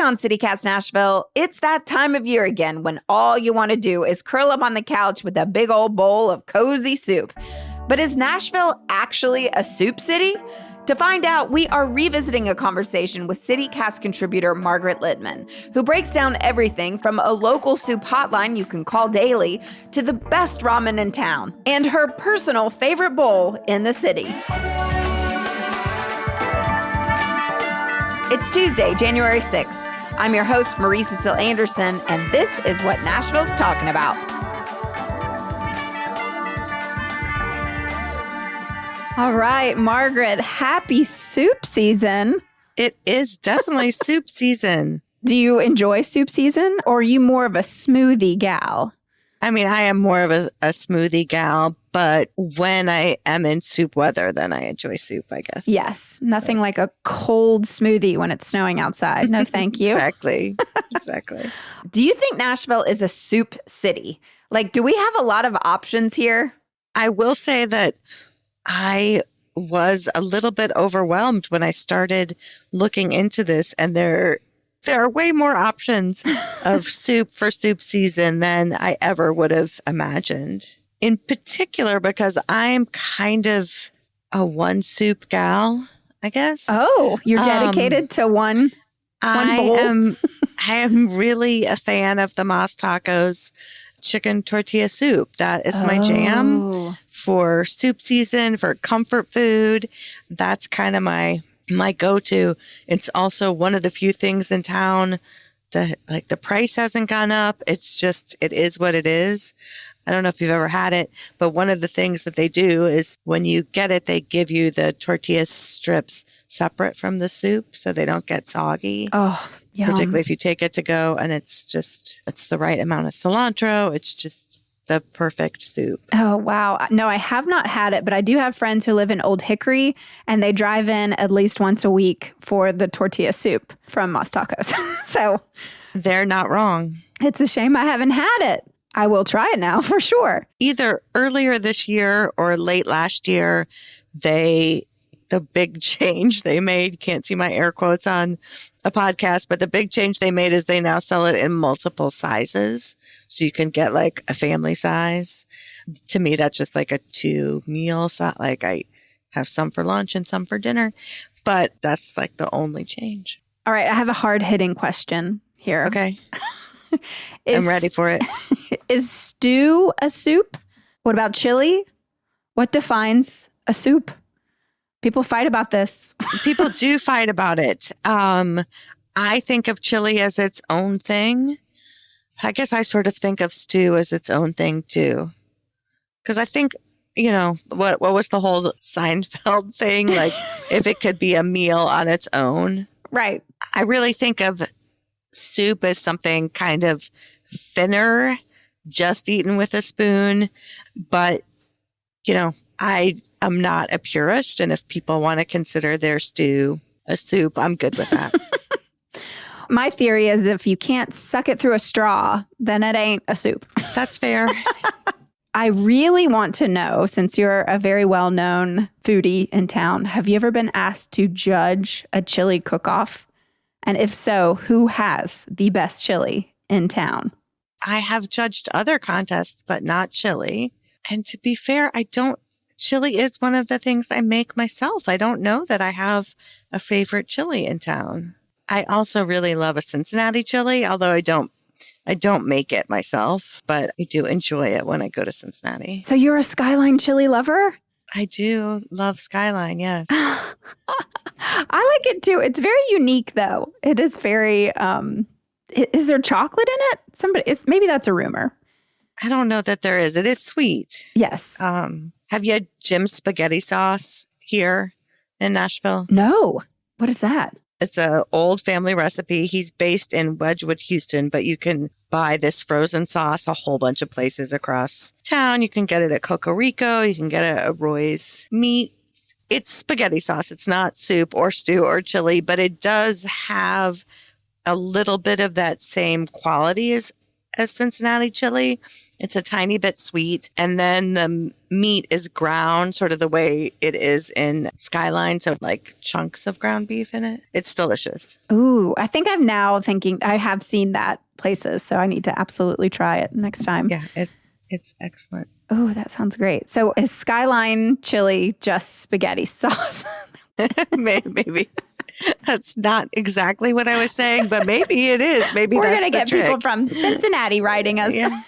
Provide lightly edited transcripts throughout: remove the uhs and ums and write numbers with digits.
on CityCast Nashville. It's that time of year again when all you want to do is curl up on the couch with a big old bowl of cozy soup. But is Nashville actually a soup city? To find out, we are revisiting a conversation with CityCast contributor Margaret Littman, who breaks down everything from a local soup hotline you can call daily to the best ramen in town and her personal favorite bowl in the city. It's Tuesday, January 6th. I'm your host, Marie Cecile Anderson, and this is what Nashville's talking about. All right, Margaret, happy soup season. It is definitely soup season. Do you enjoy soup season, or are you more of a smoothie gal? I mean, I am more of a smoothie gal, but when I am in soup weather, then I enjoy soup, I guess. Yes, nothing like a cold smoothie when it's snowing outside. No, thank you. Exactly. Do you think Nashville is a soup city? Like, do we have a lot of options here? I will say that I was a little bit overwhelmed when I started looking into this, and there are way more options of soup for soup season than I ever would have imagined. In particular, because I'm kind of a one soup gal, I guess. Oh, you're dedicated to one bowl? I am really a fan of the Mas Tacos chicken tortilla soup. That is my jam for soup season, for comfort food. That's kind of my go-to. It's also one of the few things in town that the price hasn't gone up. It's just, it is what it is. I don't know if you've ever had it, but one of the things that they do is when you get it, they give you the tortilla strips separate from the soup so they don't get soggy. Oh, yum. Particularly if you take it to go, and it's the right amount of cilantro. It's just the perfect soup. Oh, wow. No, I have not had it, but I do have friends who live in Old Hickory, and they drive in at least once a week for the tortilla soup from Mas Tacos. So they're not wrong. It's a shame I haven't had it. I will try it now for sure. Either earlier this year or late last year, the big change they made, can't see my air quotes on a podcast, but the big change they made is they now sell it in multiple sizes. So you can get like a family size. To me, that's just like a 2-meal size. Like I have some for lunch and some for dinner, but that's like the only change. All right. I have a hard-hitting question here. Okay. I'm ready for it. Is stew a soup? What about chili? What defines a soup? People fight about this. People do fight about it. I think of chili as its own thing. I guess I sort of think of stew as its own thing too. Because I think, what was the whole Seinfeld thing? Like if it could be a meal on its own. Right. I really think of soup as something kind of thinner, just eaten with a spoon. But, I am not a purist. And if people want to consider their stew a soup, I'm good with that. My theory is if you can't suck it through a straw, then it ain't a soup. That's fair. I really want to know, since you're a very well-known foodie in town, have you ever been asked to judge a chili cook-off? And if so, who has the best chili in town? I have judged other contests, but not chili. And to be fair, chili is one of the things I make myself. I don't know that I have a favorite chili in town. I also really love a Cincinnati chili, although I don't make it myself, but I do enjoy it when I go to Cincinnati. So you're a Skyline chili lover? I do love Skyline, yes. I like it too. It's very unique though. It is very, is there chocolate in it? Maybe that's a rumor. I don't know that there is. It is sweet. Yes. Have you had Jim's spaghetti sauce here in Nashville? No. What is that? It's an old family recipe. He's based in Wedgwood, Houston, but you can buy this frozen sauce a whole bunch of places across town. You can get it at Coco Rico. You can get it at Roy's Meat. It's spaghetti sauce. It's not soup or stew or chili, but it does have a little bit of that same quality as Cincinnati chili. It's a tiny bit sweet. And then the meat is ground sort of the way it is in Skyline. So like chunks of ground beef in it. It's delicious. Ooh, I think I'm now thinking I have seen that places, so I need to absolutely try it next time. Yeah, it's excellent. Oh, that sounds great. So is Skyline chili just spaghetti sauce? Maybe. That's not exactly what I was saying, but maybe it is. Maybe We're that's going to get the trick. people from Cincinnati writing us. Yeah.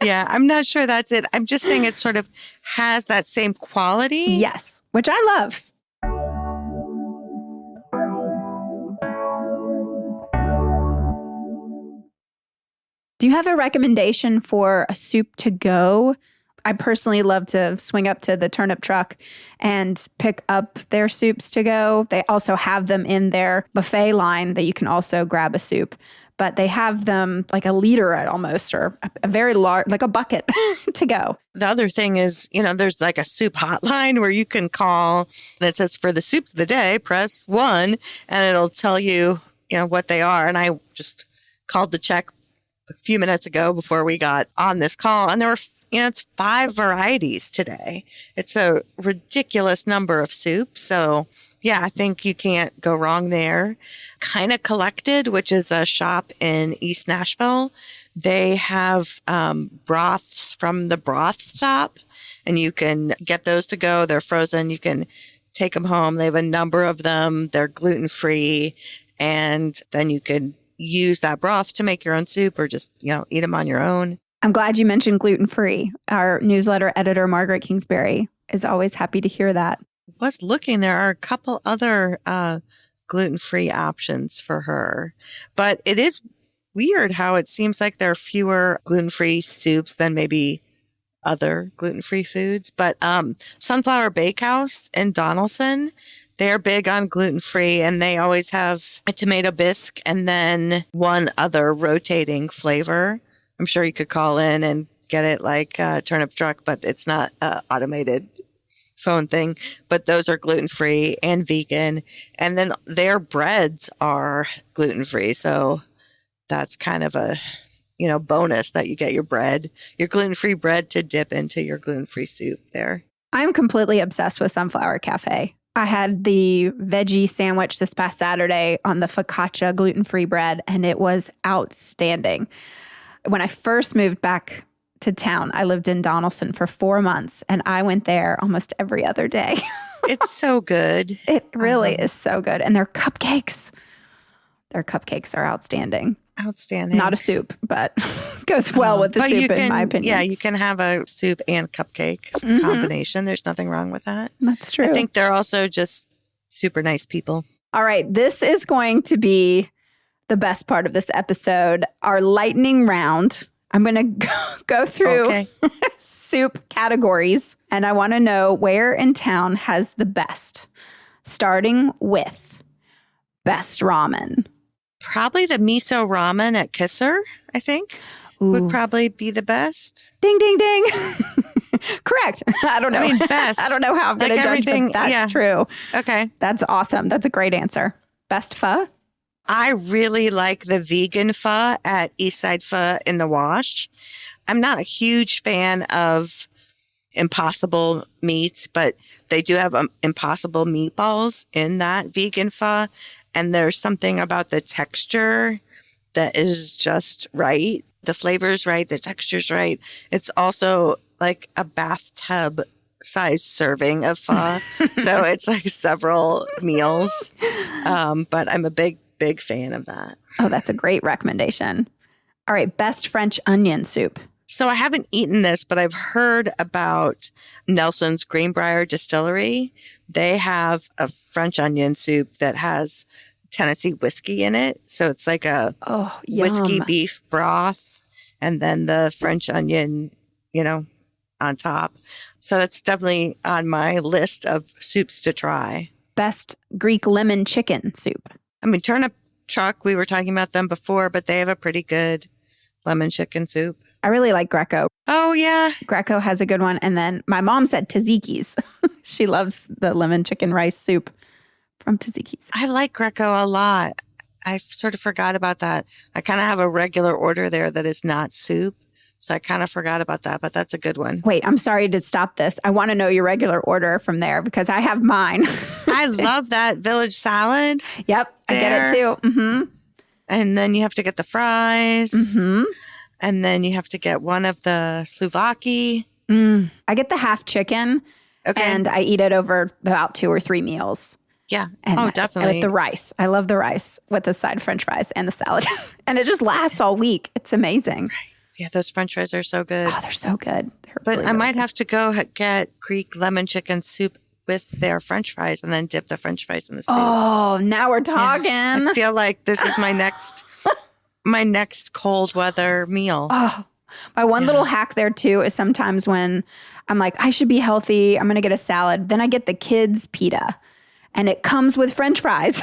Yeah, I'm not sure that's it. I'm just saying it sort of has that same quality. Yes, which I love. Do you have a recommendation for a soup to go? I personally love to swing up to the turnip truck and pick up their soups to go. They also have them in their buffet line that you can also grab a soup, but they have them like a liter almost, or a very large, like a bucket to go. The other thing is, there's like a soup hotline where you can call and it says for the soups of the day, press 1, and it'll tell you, what they are. And I just called to check a few minutes ago before we got on this call, and there were it's 5 varieties today. It's a ridiculous number of soups. So, yeah, I think you can't go wrong there. Kinda Collected, which is a shop in East Nashville. They have broths from the broth stop, and you can get those to go. They're frozen. You can take them home. They have a number of them. They're gluten-free, and then you can use that broth to make your own soup or just, eat them on your own. I'm glad you mentioned gluten-free. Our newsletter editor, Margaret Kingsbury, is always happy to hear that. Was looking, there are a couple other gluten-free options for her, but it is weird how it seems like there are fewer gluten-free soups than maybe other gluten-free foods. But Sunflower Bakehouse in Donaldson, they're big on gluten-free, and they always have a tomato bisque and then one other rotating flavor. I'm sure you could call in and get it like a turnip truck, but it's not an automated phone thing. But those are gluten-free and vegan. And then their breads are gluten-free. So that's kind of a, bonus that you get your gluten-free bread to dip into your gluten-free soup there. I'm completely obsessed with Sunflower Cafe. I had the veggie sandwich this past Saturday on the focaccia gluten-free bread, and it was outstanding. When I first moved back to town, I lived in Donaldson for 4 months, and I went there almost every other day. It's so good. It really is so good. And their cupcakes are outstanding. Outstanding. Not a soup, but goes well with the soup, in my opinion. Yeah, you can have a soup and cupcake combination. There's nothing wrong with that. That's true. I think they're also just super nice people. All right, this is going to be the best part of this episode, our lightning round. I'm going to go through soup categories, and I want to know where in town has the best, starting with best ramen. Probably the miso ramen at Kisser, I think, would probably be the best. Ding, ding, ding. Correct. I don't know. I mean, best. I don't know how I'm going to judge, but that's true. Okay. That's awesome. That's a great answer. Best pho? I really like the vegan pho at Eastside Pho in the Wash. I'm not a huge fan of Impossible meats, but they do have Impossible meatballs in that vegan pho. And there's something about the texture that is just right. The flavor's right. The texture's right. It's also like a bathtub size serving of pho. So it's like several meals. But I'm a big fan of that. Oh, that's a great recommendation. All right. Best French onion soup. So I haven't eaten this, but I've heard about Nelson's Greenbrier Distillery. They have a French onion soup that has Tennessee whiskey in it. So it's like a whiskey beef broth and then the French onion, on top. So that's definitely on my list of soups to try. Best Greek lemon chicken soup. I mean, Turnip Truck, we were talking about them before, but they have a pretty good lemon chicken soup. I really like Greco. Oh, yeah. Greco has a good one. And then my mom said Tzatziki's. She loves the lemon chicken rice soup from Tzatziki's. I like Greco a lot. I sort of forgot about that. I kind of have a regular order there that is not soup. So I kind of forgot about that, but that's a good one. Wait, I'm sorry to stop this. I want to know your regular order from there because I have mine. I love that village salad. Yep, I get it too. Mm-hmm. And then you have to get the fries. Mm-hmm. And then you have to get one of the Slovakia. I get the half chicken and I eat it over about 2 or 3 meals. Yeah. And definitely. With the rice. I love the rice with the side of French fries and the salad. And it just lasts all week. It's amazing. Right. Yeah, those French fries are so good. Oh, they're so good. But really, I might have to go get Greek lemon chicken soup with their French fries and then dip the French fries in the soup. Oh, now we're talking. Yeah. I feel like this is my next cold weather meal. Oh, my one little hack there too is sometimes when I'm like, I should be healthy, I'm going to get a salad. Then I get the kids' pita. And it comes with French fries.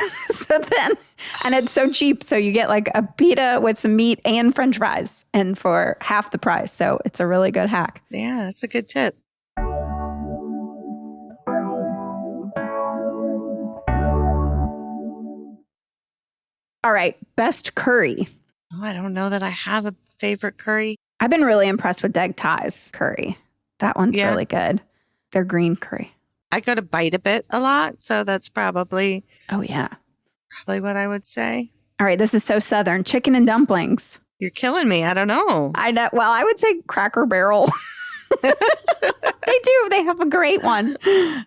And it's so cheap. So you get like a pita with some meat and French fries and for half the price. So it's a really good hack. Yeah, that's a good tip. All right. Best curry. Oh, I don't know that I have a favorite curry. I've been really impressed with Deg Thai's curry. That one's really good. Their green curry. I go to Bite a Bit a lot, so that's probably what I would say. All right, this is so Southern. Chicken and dumplings. You're killing me. I don't know. I know. Well, I would say Cracker Barrel. They do. They have a great one.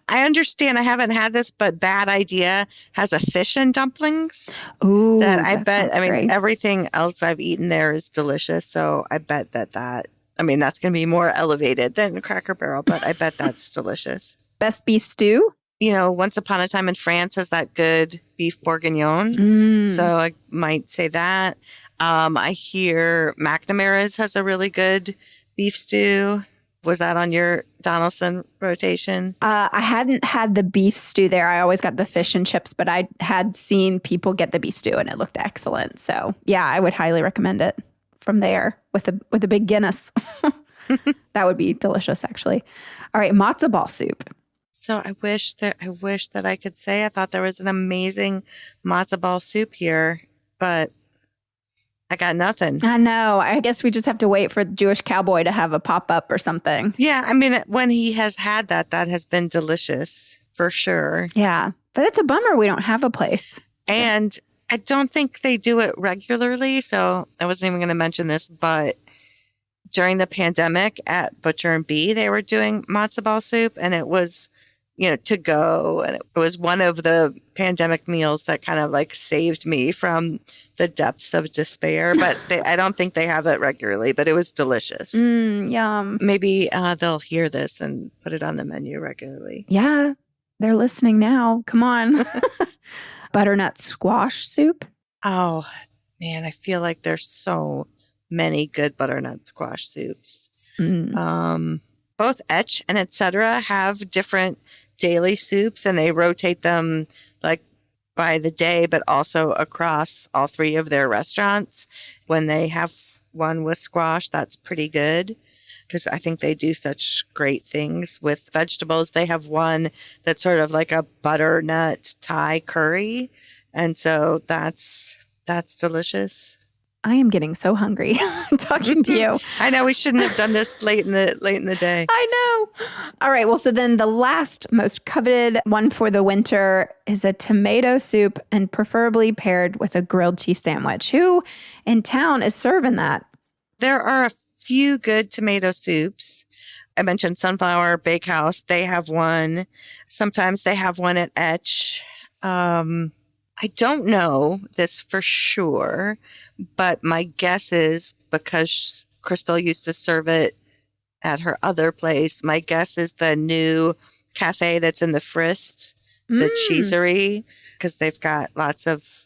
I understand. I haven't had this, but Bad Idea has a fish and dumplings. Ooh, that I bet. I mean, great. Everything else I've eaten there is delicious. So I bet that. I mean, that's going to be more elevated than Cracker Barrel, but I bet that's delicious. Best beef stew? You know, Once Upon a Time in France has that good beef bourguignon. So I might say that. I hear McNamara's has a really good beef stew. Was that on your Donaldson rotation? I hadn't had the beef stew there. I always got the fish and chips, but I had seen people get the beef stew and it looked excellent. So yeah, I would highly recommend it from there with a big Guinness. That would be delicious, actually. All right, matzo ball soup. So I wish that I could say I thought there was an amazing matzo ball soup here, but I got nothing. I know. I guess we just have to wait for the Jewish Cowboy to have a pop-up or something. Yeah, I mean, when he has had that has been delicious for sure. Yeah, but it's a bummer we don't have a place. And I don't think they do it regularly. So I wasn't even going to mention this, but during the pandemic at Butcher and Bee, they were doing matzo ball soup, and it was, to go. And it was one of the pandemic meals that kind of like saved me from the depths of despair. But I don't think they have it regularly, but it was delicious. Yum. Maybe they'll hear this and put it on the menu regularly. Yeah, they're listening now. Come on. Butternut squash soup. Oh, man, I feel like there's so many good butternut squash soups. Both Etch and Etc. have different daily soups, and they rotate them like by the day, but also across all 3 of their restaurants. When they have one with squash, that's pretty good because I think they do such great things with vegetables. They have one that's sort of like a butternut Thai curry, and so that's delicious. I am getting so hungry talking to you. I know we shouldn't have done this late in the day. I know. All right. Well, so then the last most coveted one for the winter is a tomato soup, and preferably paired with a grilled cheese sandwich. Who in town is serving that? There are a few good tomato soups. I mentioned Sunflower Bakehouse. They have one. Sometimes they have one at Etch. I don't know this for sure, but my guess is because Crystal used to serve it at her other place, my guess is the new cafe that's in the Frist, the Cheesery, because they've got lots of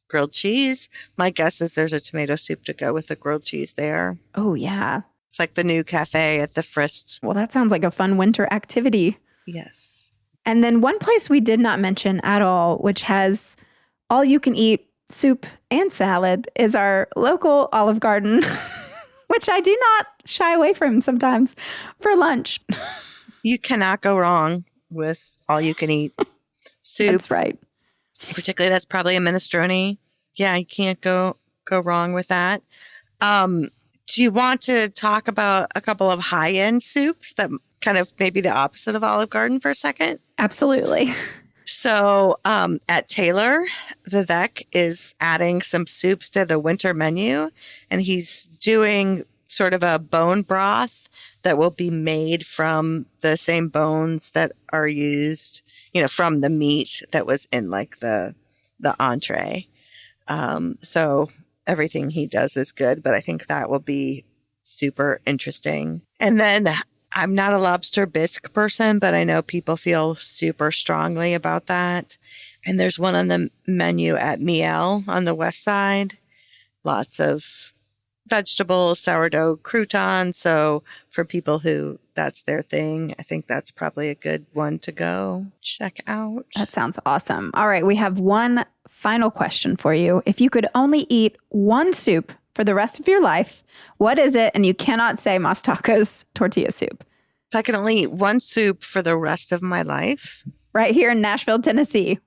grilled cheese. My guess is there's a tomato soup to go with the grilled cheese there. Oh, yeah. It's like the new cafe at the Frist. Well, that sounds like a fun winter activity. Yes. And then one place we did not mention at all, which has all you can eat soup and salad, is our local Olive Garden, which I do not shy away from sometimes for lunch. You cannot go wrong with all you can eat soup. That's right. Particularly, that's probably a minestrone. Yeah, you can't go wrong with that. Do you want to talk about a couple of high-end soups that kind of maybe the opposite of Olive Garden for a second? Absolutely. So at Taylor, Vivek is adding some soups to the winter menu, and he's doing sort of a bone broth that will be made from the same bones that are used, from the meat that was in like the entree. So everything he does is good, but I think that will be super interesting. And then I'm not a lobster bisque person, but I know people feel super strongly about that. And there's one on the menu at Miel on the west side. Lots of vegetables, sourdough croutons. So for people who that's their thing, I think that's probably a good one to go check out. That sounds awesome. All right, we have one final question for you. If you could only eat one soup for the rest of your life, what is it? And you cannot say Mas Tacos tortilla soup. If I could only eat one soup for the rest of my life. Right here in Nashville, Tennessee,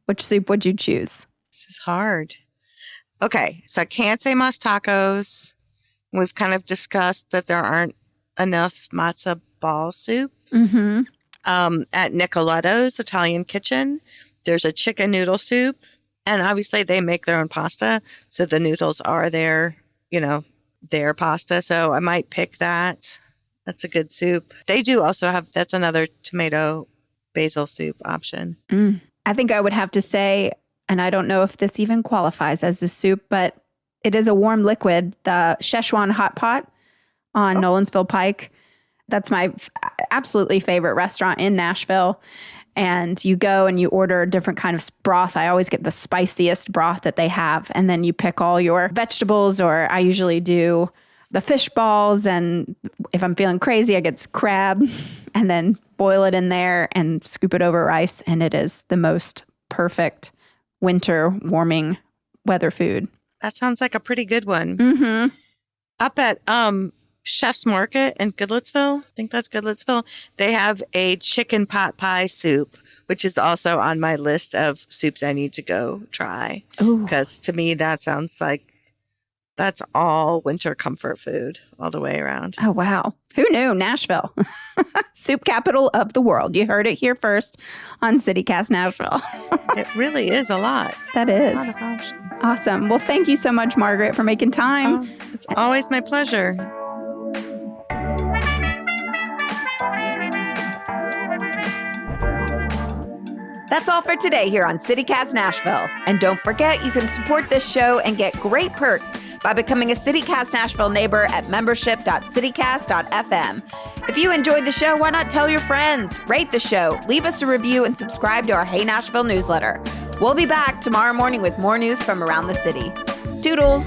which soup would you choose? This is hard. Okay, so I can't say Mas Tacos. We've kind of discussed that there aren't enough matzo ball soup. Mm-hmm. At Nicoletto's Italian Kitchen, there's a chicken noodle soup. And obviously they make their own pasta. So the noodles are their pasta. So I might pick that. That's a good soup. They do also have, that's another tomato basil soup option. I think I would have to say, and I don't know if this even qualifies as a soup, but it is a warm liquid, the Szechuan hot pot on Nolensville Pike. That's my absolutely favorite restaurant in Nashville. And you go and you order a different kind of broth. I always get the spiciest broth that they have. And then you pick all your vegetables, or I usually do the fish balls. And if I'm feeling crazy, I get crab and then boil it in there and scoop it over rice. And it is the most perfect winter warming weather food. That sounds like a pretty good one. Mm-hmm. Up at Chef's Market in Goodlettsville, I think that's Goodlettsville, they have a chicken pot pie soup, which is also on my list of soups I need to go try. Because to me, that sounds like that's all winter comfort food all the way around. Oh, wow. Who knew? Nashville, soup capital of the world. You heard it here first on CityCast Nashville. It really is a lot. That is. A lot of options. Awesome. Well, thank you so much, Margaret, for making time. It's always my pleasure. That's all for today here on CityCast Nashville. And don't forget, you can support this show and get great perks by becoming a CityCast Nashville neighbor at membership.citycast.fm. If you enjoyed the show, why not tell your friends? Rate the show, leave us a review, and subscribe to our Hey Nashville newsletter. We'll be back tomorrow morning with more news from around the city. Toodles!